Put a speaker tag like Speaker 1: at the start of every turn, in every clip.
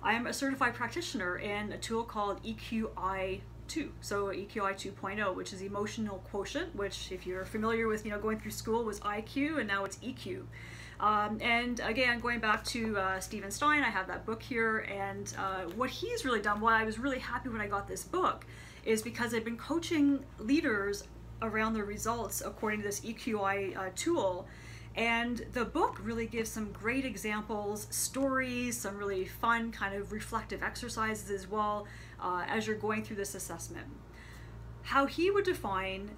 Speaker 1: I'm a certified practitioner in a tool called EQI2, so EQI 2.0, which is emotional quotient, which if you're familiar with, going through school was IQ and now it's EQ. And again, going back to Stein, I have that book here, and what he's really done, why I was really happy when I got this book, is because I've been coaching leaders around their results according to this EQI tool. And the book really gives some great examples, stories, some really fun kind of reflective exercises as well as you're going through this assessment. How he would define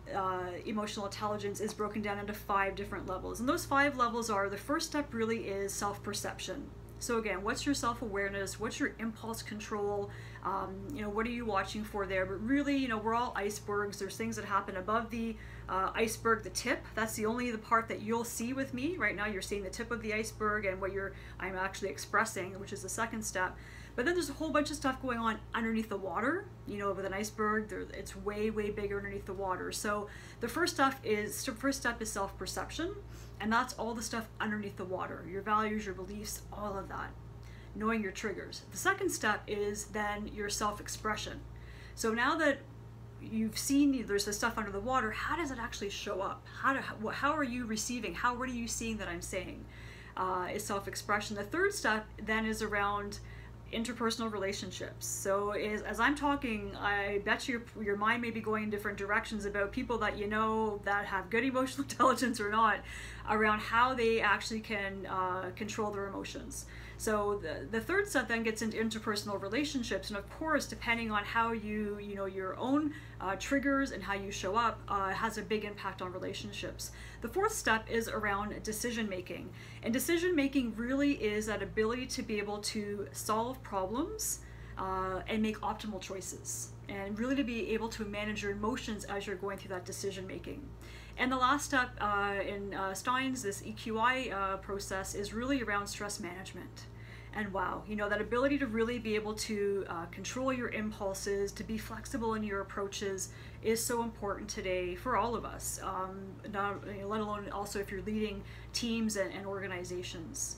Speaker 1: emotional intelligence is broken down into 5 different levels. And those 5 levels are, the first step really is self-perception. So again, what's your self-awareness? What's your impulse control? What are you watching for there? But really, we're all icebergs. There's things that happen above the iceberg, the tip. That's the part that you'll see with me. Right now you're seeing the tip of the iceberg and what I'm actually expressing, which is the second step. But then there's a whole bunch of stuff going on underneath the water. With an iceberg, it's way, way bigger underneath the water. So the first step is self-perception, and that's all the stuff underneath the water, your values, your beliefs, all of that, knowing your triggers. The second step is then your self-expression. So now that you've seen there's this stuff under the water, how does it actually show up? How are you receiving? What are you seeing that I'm saying? Is self-expression. The third step then is around interpersonal relationships. So as I'm talking, I bet your mind may be going in different directions about people that that have good emotional intelligence or not, around how they actually can control their emotions. So the third step then gets into interpersonal relationships, and of course, depending on how your own triggers and how you show up has a big impact on relationships. The fourth step is around decision making, and decision making really is that ability to be able to solve problems and make optimal choices, and really to be able to manage your emotions as you're going through that decision making. And the last step in Stein's, this EQI process, is really around stress management. And wow, that ability to really be able to control your impulses, to be flexible in your approaches, is so important today for all of us, let alone also if you're leading teams and organizations.